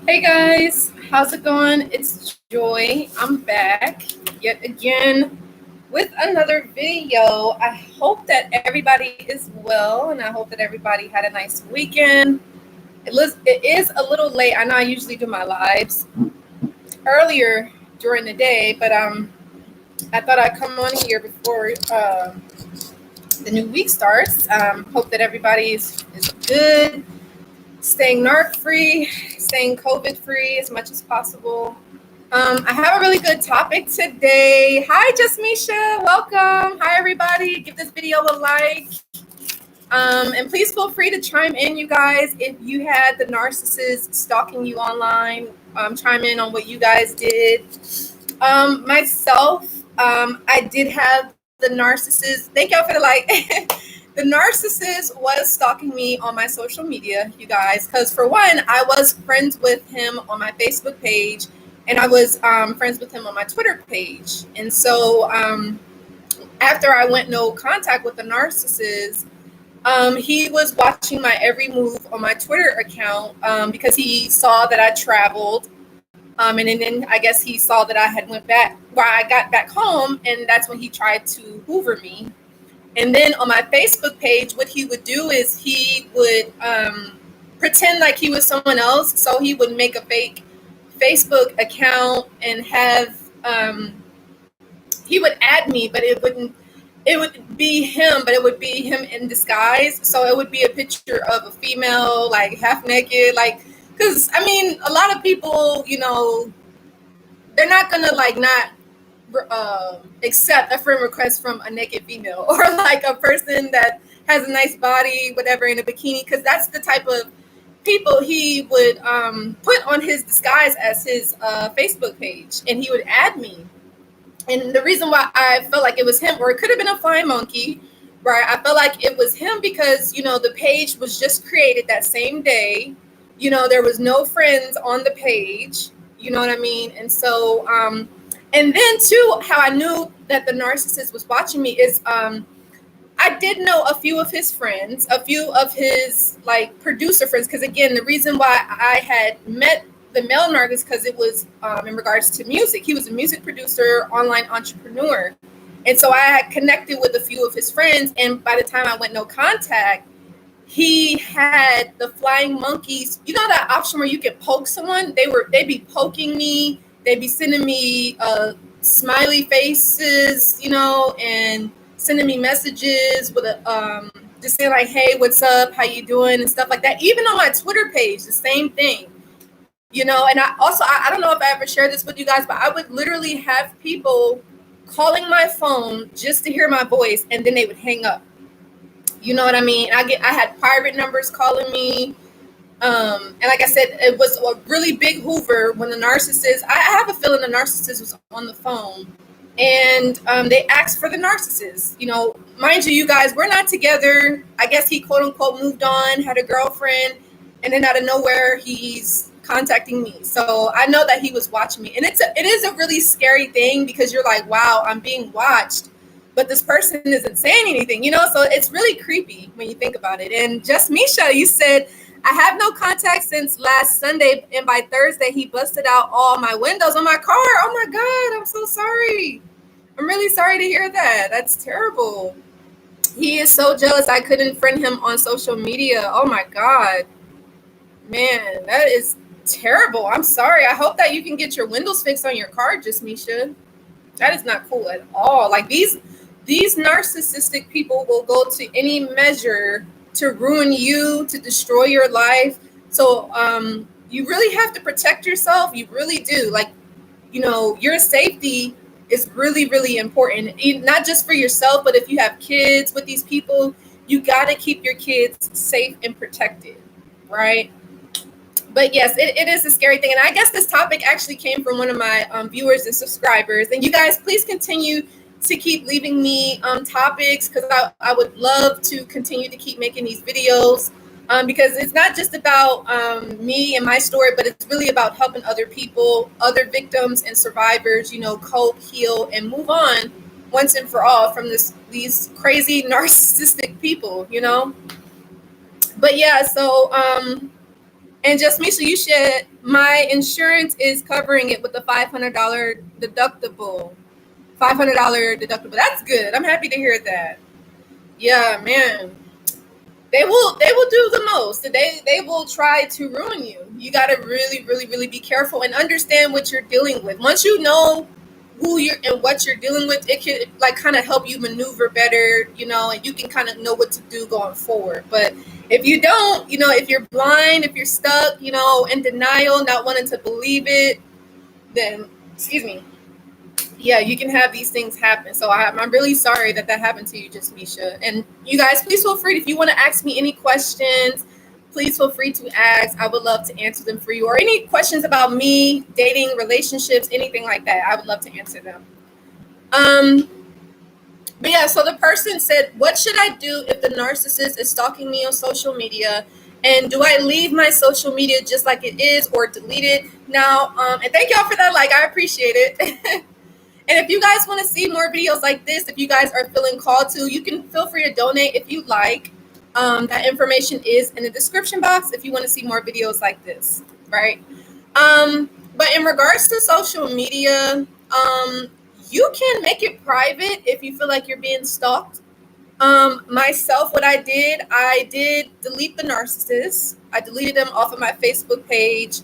Hey guys, how's it going? It's Joy. I'm back yet again with another video. I hope that everybody is well and I hope that everybody had a nice weekend. It is a little late. I know I usually do my lives earlier during the day, but I thought I'd come on here before the new week starts. Hope that everybody is good, staying narc free, staying COVID free as much as possible. I have a really good topic today. Hi, Jasmisha. Welcome. Hi, everybody. Give this video a like. And please feel free to chime in, you guys. If you had the narcissist stalking you online, chime in on what you guys did. Myself, I did have the narcissist. Thank y'all for the like. The narcissist was stalking me on my social media, you guys, because for one, I was friends with him on my Facebook page, and I was friends with him on my Twitter page. And so after I went no contact with the narcissist, he was watching my every move on my Twitter account because he saw that I traveled. And then I guess he saw that I had went back, where I got back home, and that's when he tried to hoover me. And then on my Facebook page, what he would do is he would pretend like he was someone else. So he would make a fake Facebook account and have he would add me, but it would be him, but it would be him in disguise. So it would be a picture of a female, like half naked, like, because I mean, a lot of people, they're not gonna like not accept a friend request from a naked female or like a person that has a nice body, whatever, in a bikini, because that's the type of people he would put on his disguise as his Facebook page, and he would add me. And the reason why I felt like it was him, or it could have been a flying monkey, right? I felt like it was him because, the page was just created that same day. There was no friends on the page, you know what I mean? And so, and then too, how I knew that the narcissist was watching me is I did know a few of his friends, a few of his like producer friends. Because again, the reason why I had met the male narc is because it was in regards to music. He was a music producer, online entrepreneur. And so I had connected with a few of his friends. And by the time I went no contact, he had the flying monkeys. You know that option where you can poke someone? They'd be poking me. They'd be sending me smiley faces, and sending me messages with a just saying like, "Hey, what's up? How you doing?" and stuff like that. Even on my Twitter page, the same thing. And I don't know if I ever shared this with you guys, but I would literally have people calling my phone just to hear my voice, and then they would hang up. You know what I mean? I had private numbers calling me. And like I said, it was a really big hoover when the narcissist, I have a feeling the narcissist was on the phone, and they asked for the narcissist. Mind you, you guys, we're not together. I guess he quote unquote moved on, had a girlfriend, and then out of nowhere, he's contacting me. So I know that he was watching me, and it is a really scary thing because you're like, wow, I'm being watched, but this person isn't saying anything, so it's really creepy when you think about it. And just Misha, you said, I have no contact since last Sunday, and by Thursday, he busted out all my windows on my car. Oh my God, I'm so sorry. I'm really sorry to hear that. That's terrible. He is so jealous I couldn't friend him on social media. Oh my God. Man, that is terrible. I'm sorry. I hope that you can get your windows fixed on your car, just Misha. That is not cool at all. Like these narcissistic people will go to any measure to ruin you, to destroy your life. So you really have to protect yourself. You really do. Like, your safety is really, really important. Not just for yourself, but if you have kids with these people, you got to keep your kids safe and protected, right? But yes, it is a scary thing. And I guess this topic actually came from one of my viewers and subscribers. And you guys, please continue to keep leaving me topics, because I would love to continue to keep making these videos, because it's not just about me and my story, but it's really about helping other people, other victims and survivors, cope, heal, and move on once and for all from these crazy narcissistic people, But yeah, so And just Misha, you should. My insurance is covering it with the $500 deductible. $500 deductible. That's good. I'm happy to hear that. Yeah, man. They will do the most. They will try to ruin you. You got to really, really, really be careful and understand what you're dealing with. Once you know who you're and what you're dealing with, it can like kind of help you maneuver better, and you can kind of know what to do going forward. But if you don't, if you're blind, if you're stuck, in denial, not wanting to believe it, then excuse me, yeah, you can have these things happen. So I'm really sorry that happened to you, just Misha. And you guys, please feel free, if you want to ask me any questions, please feel free to ask. I would love to answer them for you. Or any questions about me, dating, relationships, anything like that. I would love to answer them. But yeah, so the person said, what should I do if the narcissist is stalking me on social media? And do I leave my social media just like it is or delete it? Now, and thank y'all for that. Like, I appreciate it. And if you guys want to see more videos like this, if you guys are feeling called to, you can feel free to donate if you like. That information is in the description box if you want to see more videos like this, right? But in regards to social media, you can make it private if you feel like you're being stalked. Myself, what I did delete the narcissist. I deleted him off of my Facebook page.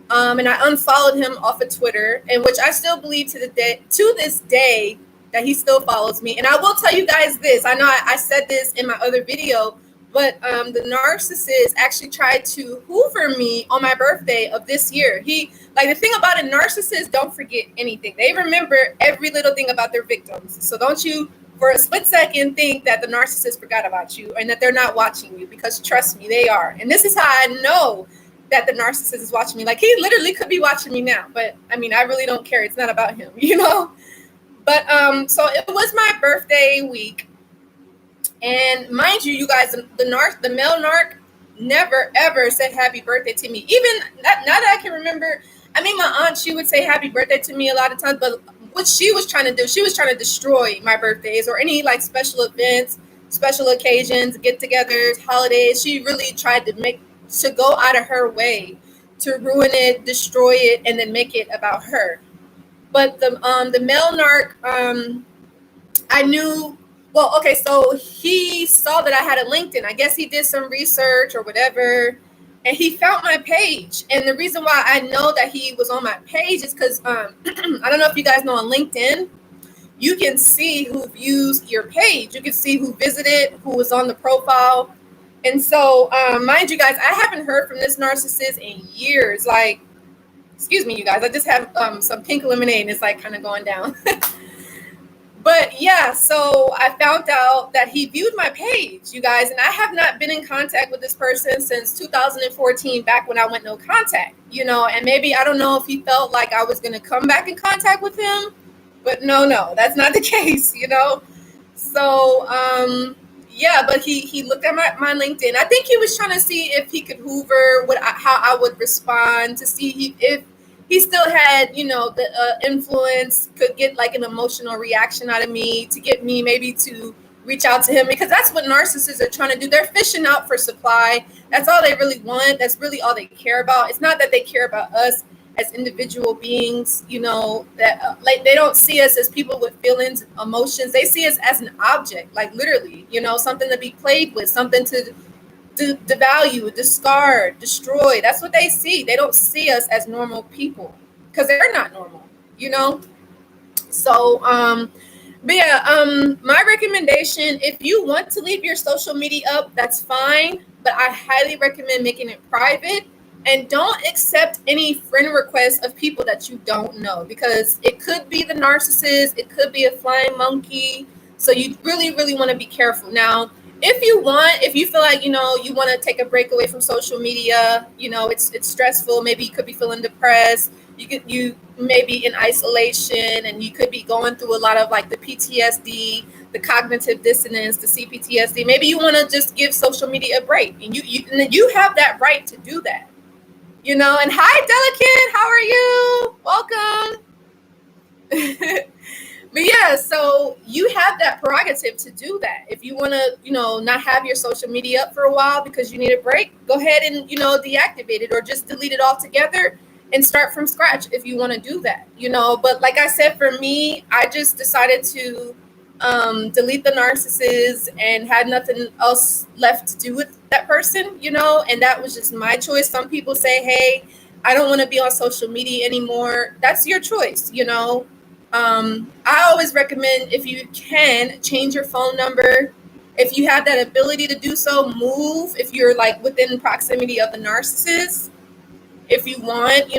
And I unfollowed him off of Twitter, and which I still believe to this day that he still follows me. And I will tell you guys this. I know I said this in my other video, but the narcissist actually tried to hoover me on my birthday of this year. The thing about a narcissist, don't forget anything. They remember every little thing about their victims. So don't you for a split second think that the narcissist forgot about you and that they're not watching you, because trust me, they are. And this is how I know that the narcissist is watching me. Like, he literally could be watching me now, but I mean, I really don't care. It's not about him, But so it was my birthday week, and mind you, you guys, the male narc never ever said happy birthday to me. Even now that I can remember, I mean, my aunt, she would say happy birthday to me a lot of times, but what she was trying to do, she was trying to destroy my birthdays or any like special events, special occasions, get-togethers, holidays. She really tried to go out of her way to ruin it, destroy it, and then make it about her. But the male narc, I knew. Well, okay, so he saw that I had a LinkedIn. I guess he did some research or whatever, and he found my page. And the reason why I know that he was on my page is because I don't know if you guys know, on LinkedIn, you can see who views your page. You can see who visited, who was on the profile. And so, mind you guys, I haven't heard from this narcissist in years. Like, excuse me, you guys, I just have some pink lemonade and it's like kind of going down. But yeah, so I found out that he viewed my page, you guys, and I have not been in contact with this person since 2014, back when I went no contact, and maybe, I don't know if he felt like I was going to come back in contact with him, but no, that's not the case, So, yeah, but he looked at my LinkedIn. I think he was trying to see if he could hoover how I would respond, to see if he still had, the influence, could get like an emotional reaction out of me, to get me maybe to reach out to him, because that's what narcissists are trying to do. They're fishing out for supply. That's all they really want. That's really all they care about. It's not that they care about us as individual beings, that like they don't see us as people with feelings, emotions. They see us as an object, like literally, something to be played with, something to devalue, discard, destroy. That's what they see. They don't see us as normal people, because they're not normal, So, but yeah, my recommendation, if you want to leave your social media up, that's fine. But I highly recommend making it private, and don't accept any friend requests of people that you don't know, because it could be the narcissist, it could be a flying monkey. So you really, really want to be careful. Now, if you feel like, you want to take a break away from social media, it's stressful. Maybe you could be feeling depressed. You may be in isolation, and you could be going through a lot of like the PTSD, the cognitive dissonance, the CPTSD. Maybe you want to just give social media a break, and you have that right to do that. And hi, Delicate, how are you? Welcome. But yeah, so you have that prerogative to do that. If you want to, not have your social media up for a while because you need a break, go ahead and, deactivate it or just delete it altogether and start from scratch if you want to do that, But like I said, for me, I just decided to delete the narcissist and had nothing else left to do with that person, and that was just my choice. Some people say, hey, I don't want to be on social media anymore. That's your choice. I always recommend, if you can, change your phone number. If you have that ability to do so, move. If you're like within proximity of the narcissist, if you want,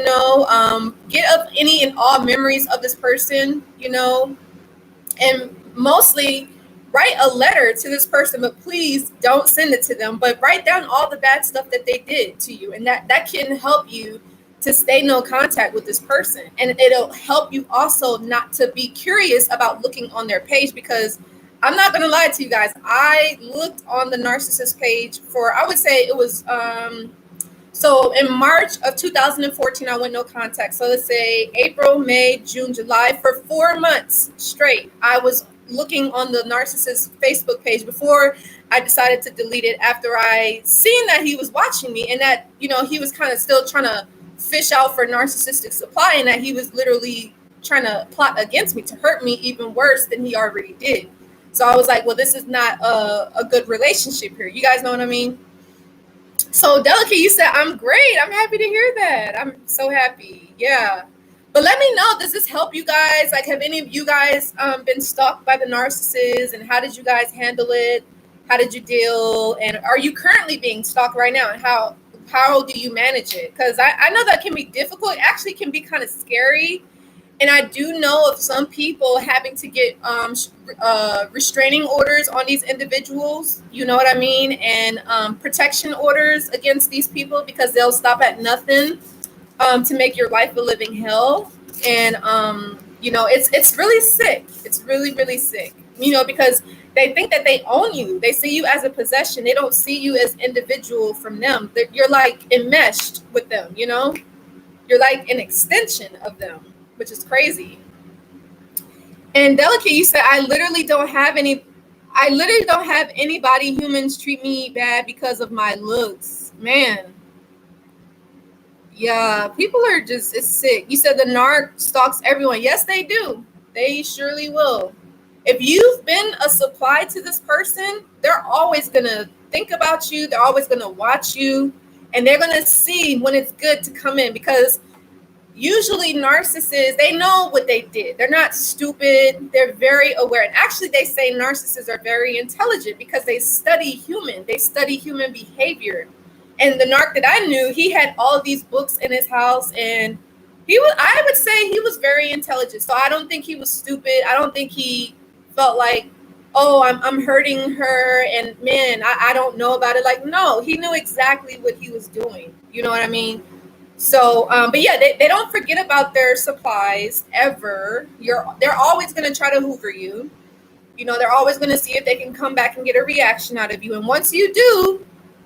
get up any and all memories of this person, and mostly write a letter to this person, but please don't send it to them, but write down all the bad stuff that they did to you, and that can help you to stay no contact with this person. And it'll help you also not to be curious about looking on their page, because I'm not going to lie to you guys, I looked on the narcissist page for, I would say it was so in March of 2014, I went no contact. So let's say April, May, June, July, for 4 months straight, I was looking on the narcissist Facebook page before I decided to delete it, after I seen that he was watching me and that, he was kind of still trying to fish out for narcissistic supply, and that he was literally trying to plot against me to hurt me even worse than he already did. So I was like, well, this is not a good relationship here. You guys know what I mean? So Delicate, you said, I'm great. I'm happy to hear that. I'm so happy. Yeah. But let me know, does this help you guys? Like, have any of you guys been stalked by the narcissist, and how did you guys handle it? How did you deal? And are you currently being stalked right now? And how do you manage it? Because I know that can be difficult. It actually can be kind of scary. And I do know of some people having to get restraining orders on these individuals, you know what I mean? And protection orders against these people, because they'll stop at nothing to make your life a living hell. And, it's really sick. It's really, really sick, because they think that they own you. They see you as a possession. They don't see you as individual from them. You're like enmeshed with them, You're like an extension of them, which is crazy. And Delicate, you said, I literally don't have anybody. Humans treat me bad because of my looks. Man. Yeah, people are just, it's sick. You said the narc stalks everyone. Yes, they do. They surely will. If you've been a supply to this person, they're always going to think about you. They're always going to watch you. And they're going to see when it's good to come in, because usually narcissists, they know what they did. They're not stupid. They're very aware. And actually, they say narcissists are very intelligent because they study human behavior. And the narc that I knew, he had all of these books in his house, and I would say he was very intelligent. So I don't think he was stupid. I don't think he felt like, oh, I'm hurting her, and man, I don't know about it. Like, no, he knew exactly what he was doing. You know what I mean? So, but yeah, they don't forget about their supplies ever. They're always going to try to hoover you. They're always going to see if they can come back and get a reaction out of you. And once you do,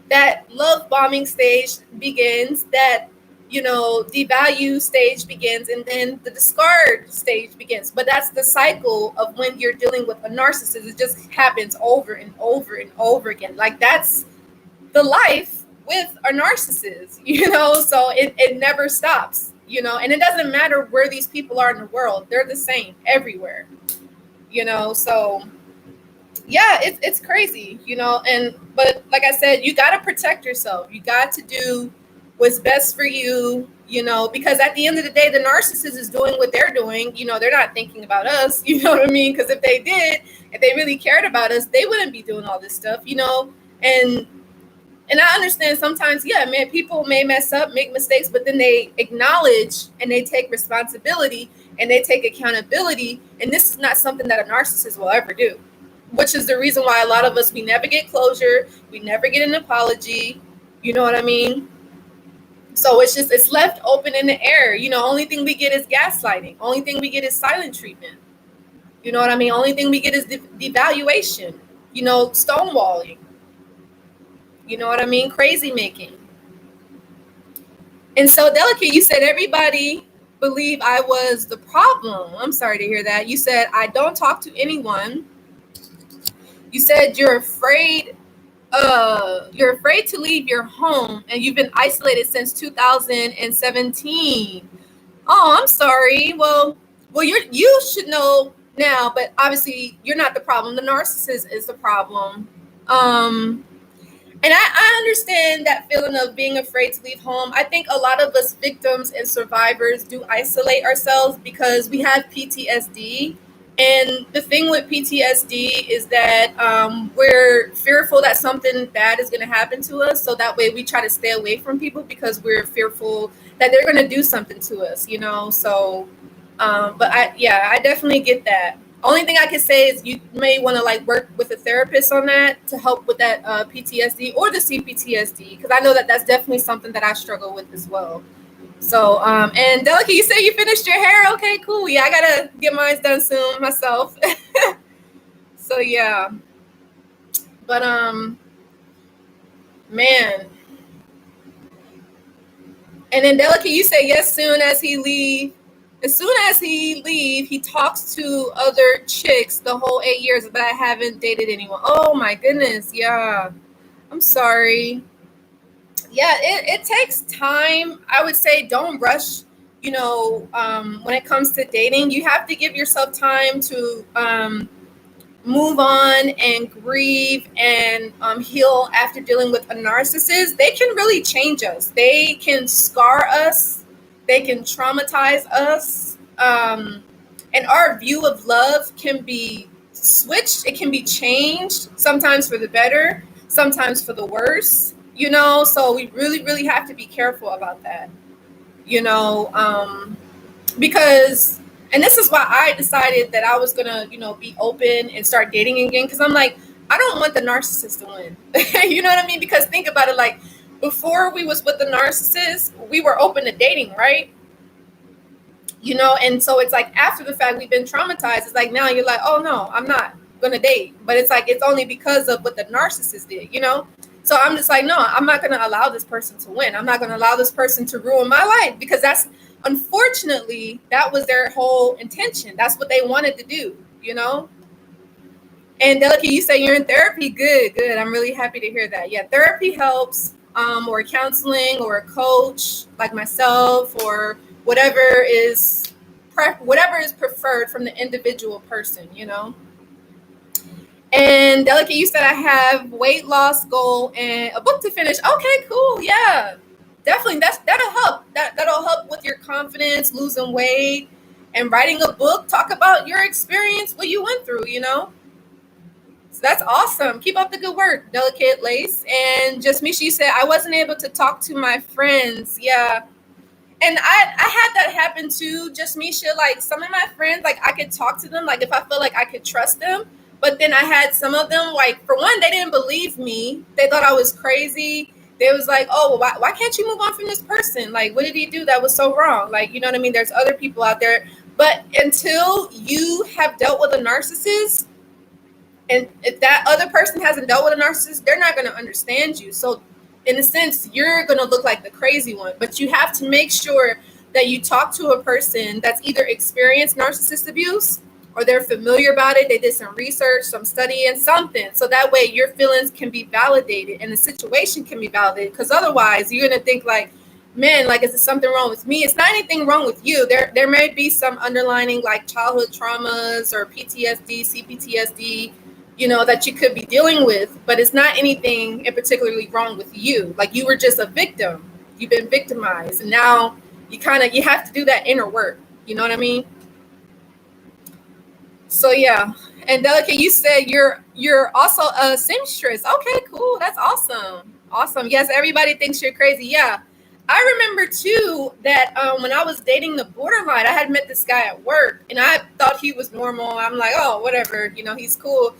that love bombing stage begins, that, devalue stage begins, and then the discard stage begins. But that's the cycle of when you're dealing with a narcissist. It just happens over and over and over again. Like, that's the life with a narcissist, so it never stops, and it doesn't matter where these people are in the world. They're the same everywhere, so yeah, it's crazy, but like I said, you got to protect yourself. You got to do what's best for you, because at the end of the day, the narcissist is doing what they're doing. They're not thinking about us, you know what I mean? Because if they really cared about us, they wouldn't be doing all this stuff, and I understand sometimes, yeah, man, people may mess up, make mistakes, but then they acknowledge and they take responsibility and they take accountability. And this is not something that a narcissist will ever do, which is the reason why a lot of us, we never get closure. We never get an apology. You know what I mean? So it's left open in the air. Only thing we get is gaslighting. Only thing we get is silent treatment. You know what I mean? Only thing we get is devaluation, stonewalling. You know what I mean? Crazy making. And so, Delicate, you said everybody believe I was the problem. I'm sorry to hear that. You said, I don't talk to anyone. You said you're afraid to leave your home and you've been isolated since 2017. Oh, I'm sorry. Well, you should know now, but obviously you're not the problem. The narcissist is the problem. And I understand that feeling of being afraid to leave home. I think a lot of us victims and survivors do isolate ourselves because we have PTSD. And the thing with PTSD is that we're fearful that something bad is going to happen to us. So that way we try to stay away from people because we're fearful that they're going to do something to us, you know? So, but I definitely get that. Only thing I can say is you may want to like work with a therapist on that to help with that PTSD or the CPTSD, because I know that that's definitely something that I struggle with as well. So, and Delica, you said you finished your hair. Okay, cool. Yeah, I gotta get mine done soon myself. So yeah, but man. And then Delica, you say yes. Soon as he leave, he talks to other chicks the whole 8 years, but I haven't dated anyone. Oh my goodness, yeah. I'm sorry. Yeah, it takes time. I would say don't rush. You know, when it comes to dating, you have to give yourself time to move on and grieve and heal after dealing with a narcissist. They can really change us. They can scar us. They can traumatize us. And our view of love can be switched. It can be changed, sometimes for the better, sometimes for the worse, you know? So we really, really have to be careful about that, you know? Because, and this is why I decided that I was gonna, you know, be open and start dating again. Because I'm like, I don't want the narcissist to win. You know what I mean? Because think about it, like before we was with the narcissist, we were open to dating, right? You know, and so it's like after the fact we've been traumatized. It's like now you're like, oh no, I'm not gonna date. But it's like it's only because of what the narcissist did, you know? So I'm just like, no, I'm not gonna allow this person to win. I'm not gonna allow this person to ruin my life, because that's unfortunately that was their whole intention. That's what they wanted to do, you know? And Delica, you say you're in therapy. Good, good. I'm really happy to hear that. Yeah, therapy helps, or counseling, or a coach like myself, or whatever is preferred from the individual person, you know. And Delica, you said I have weight loss goal and a book to finish. Okay, cool. Yeah, definitely. That'll help. That'll help with your confidence, losing weight, and writing a book. Talk about your experience, what you went through, you know. So that's awesome. Keep up the good work, Delicate Lace. And just Misha, you said I wasn't able to talk to my friends. Yeah. And I had that happen too, just Misha. Like some of my friends, like I could talk to them, like if I feel like I could trust them. But then I had some of them, like for one, they didn't believe me. They thought I was crazy. They was like, oh, well, why can't you move on from this person? Like, what did he do that was so wrong? Like, you know what I mean? There's other people out there. But until you have dealt with a narcissist, and if that other person hasn't dealt with a narcissist, they're not going to understand you. So in a sense, you're going to look like the crazy one. But you have to make sure that you talk to a person that's either experienced narcissist abuse or they're familiar about it. They did some research, some studying, something. So that way your feelings can be validated and the situation can be validated. Because otherwise you're going to think like, man, like, is there something wrong with me? It's not anything wrong with you. There may be some underlining like childhood traumas or PTSD, CPTSD, you know, that you could be dealing with, but it's not anything in particularly wrong with you. Like you were just a victim. You've been victimized. And now you have to do that inner work. You know what I mean? So yeah. And Delica, you said you're also a seamstress. Okay, cool. That's awesome. Awesome. Yes, everybody thinks you're crazy. Yeah. I remember too that when I was dating the borderline, I had met this guy at work and I thought he was normal. I'm like, oh, whatever, you know, he's cool.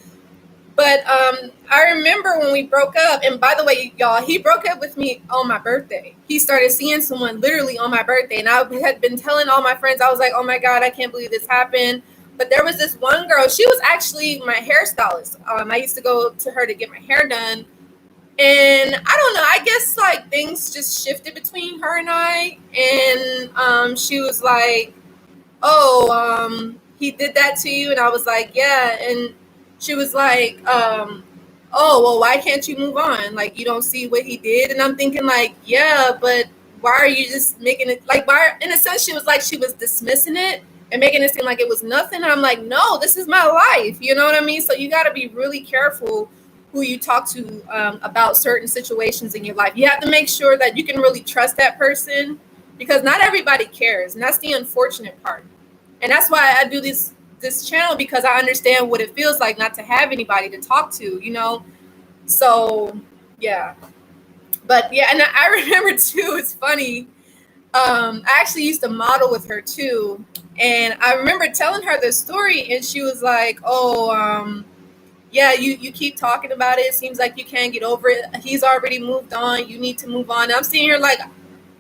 But I remember when we broke up, and by the way, y'all, he broke up with me on my birthday. He started seeing someone literally on my birthday, and I had been telling all my friends, I was like, oh my God, I can't believe this happened. But there was this one girl, she was actually my hairstylist. I used to go to her to get my hair done. And I don't know, I guess like things just shifted between her and I. And she was like, oh, he did that to you? And I was like, yeah. And she was like, oh, well, why can't you move on? Like, you don't see what he did? And I'm thinking like, yeah, but why are you just making it like, why? In a sense, she was like, she was dismissing it and making it seem like it was nothing. And I'm like, no, this is my life. You know what I mean? So you got to be really careful who you talk to about certain situations in your life. You have to make sure that you can really trust that person, because not everybody cares. And that's the unfortunate part. And that's why I do this channel, because I understand what it feels like not to have anybody to talk to, you know? So yeah. But yeah, and I remember too, it's funny. I actually used to model with her too. And I remember telling her the story, and she was like, oh, yeah, you keep talking about it. It seems like you can't get over it. He's already moved on. You need to move on. And I'm seeing her like,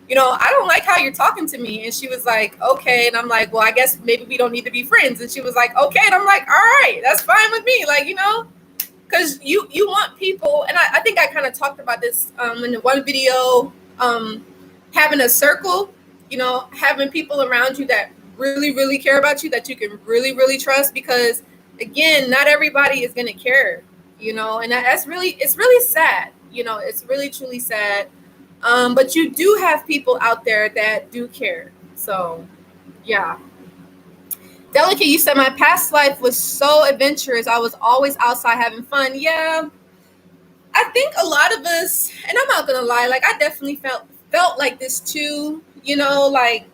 you know, I don't like how you're talking to me. And she was like, okay. And I'm like, well, I guess maybe we don't need to be friends. And she was like, okay. And I'm like, all right, that's fine with me. Like, you know, because you want people. And I think I kind of talked about this in the one video, having a circle, you know, having people around you that really, really care about you, that you can really, really trust. Because again, not everybody is going to care, you know, and it's really sad. You know, it's really, truly sad. But you do have people out there that do care. So, yeah. Delicate, you said my past life was so adventurous. I was always outside having fun. Yeah, I think a lot of us, and I'm not gonna lie, like I definitely felt like this too. You know, like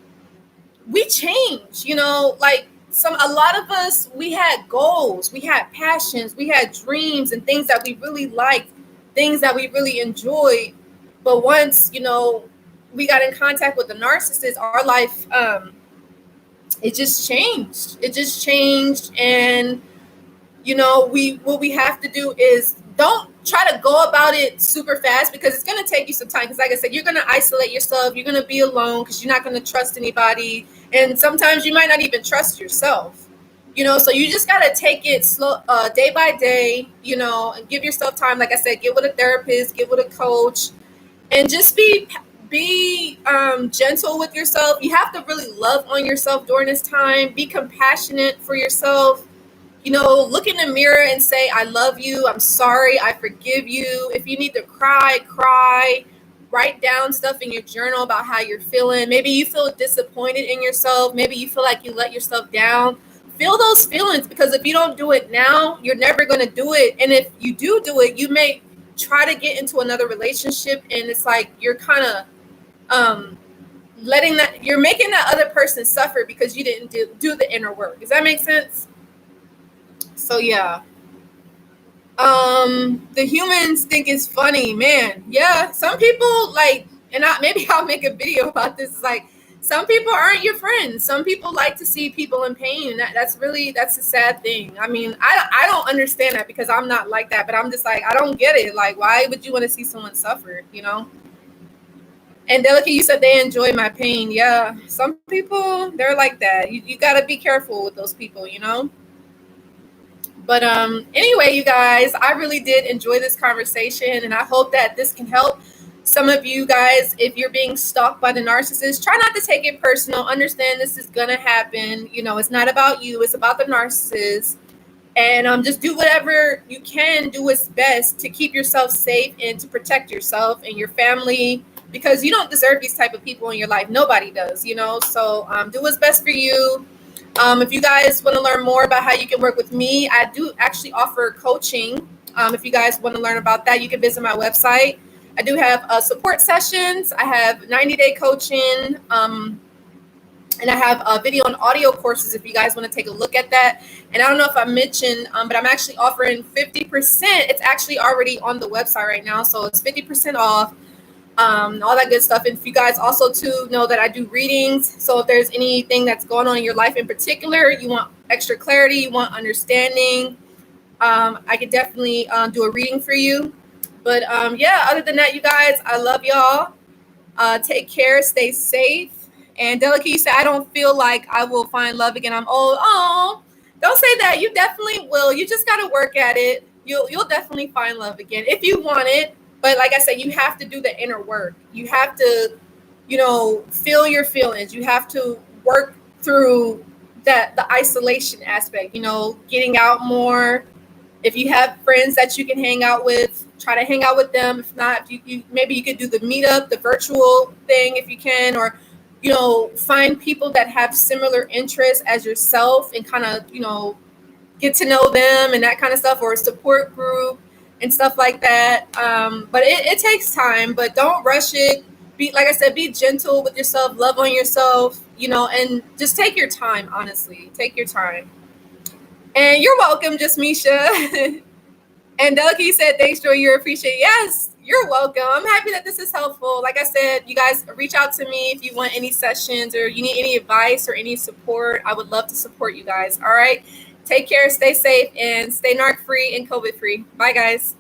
we change. You know, like a lot of us, we had goals, we had passions, we had dreams, and things that we really liked, things that we really enjoyed. But once, you know, we got in contact with the narcissist, our life, it just changed. It just changed. And, you know, what we have to do is don't try to go about it super fast, because it's going to take you some time. Because like I said, you're going to isolate yourself. You're going to be alone because you're not going to trust anybody. And sometimes you might not even trust yourself. You know, so you just got to take it slow, day by day, you know, and give yourself time. Like I said, get with a therapist, get with a coach. And just be gentle with yourself. You have to really love on yourself during this time. Be compassionate for yourself. You know, look in the mirror and say, I love you. I'm sorry. I forgive you. If you need to cry, cry. Write down stuff in your journal about how you're feeling. Maybe you feel disappointed in yourself. Maybe you feel like you let yourself down. Feel those feelings, because if you don't do it now, you're never going to do it. And if you do it, you may try to get into another relationship, and it's like you're kind of you're making that other person suffer because you didn't do the inner work. Does that make sense? So yeah. The humans think it's funny, man. Yeah, some people like, and maybe I'll make a video about this. It's like, some people aren't your friends. Some people like to see people in pain. That's a sad thing. I mean, I don't understand that, because I'm not like that, but I'm just like, I don't get it. Like, why would you want to see someone suffer, you know? And Delicate, you said they enjoy my pain. Yeah, some people, they're like that. You got to be careful with those people, you know? But anyway, you guys, I really did enjoy this conversation, and I hope that this can help some of you guys. If you're being stalked by the narcissist, try not to take it personal. Understand this is going to happen. You know, it's not about you. It's about the narcissist. And just do whatever you can do what's best to keep yourself safe and to protect yourself and your family, because you don't deserve these type of people in your life. Nobody does, you know. So do what's best for you. If you guys want to learn more about how you can work with me, I do actually offer coaching. If you guys want to learn about that, you can visit my website. I do have support sessions. I have 90-day coaching. And I have video and audio courses if you guys want to take a look at that. And I don't know if I mentioned, but I'm actually offering 50%. It's actually already on the website right now. So it's 50% off. All that good stuff. And if you guys also too know that I do readings, so if there's anything that's going on in your life in particular, you want extra clarity, you want understanding, I could definitely do a reading for you. But yeah, other than that, you guys, I love y'all. Take care, stay safe. And Delicate, you said, I don't feel like I will find love again. I'm old. Oh, don't say that. You definitely will. You just got to work at it. You'll definitely find love again if you want it. But like I said, you have to do the inner work. You have to, feel your feelings. You have to work through the isolation aspect, getting out more. If you have friends that you can hang out with, try to hang out with them. If not, maybe you could do the meetup, the virtual thing if you can, or find people that have similar interests as yourself and kind of get to know them and that kind of stuff, or a support group and stuff like that. But it takes time, but don't rush it. Be, like I said, be gentle with yourself, love on yourself, and just take your time. Honestly, take your time. And you're welcome, just Misha. And Delky said, thanks, Joy. You appreciate it. Yes, you're welcome. I'm happy that this is helpful. Like I said, you guys reach out to me if you want any sessions or you need any advice or any support. I would love to support you guys. All right. Take care, stay safe, and stay narc free and COVID free. Bye, guys.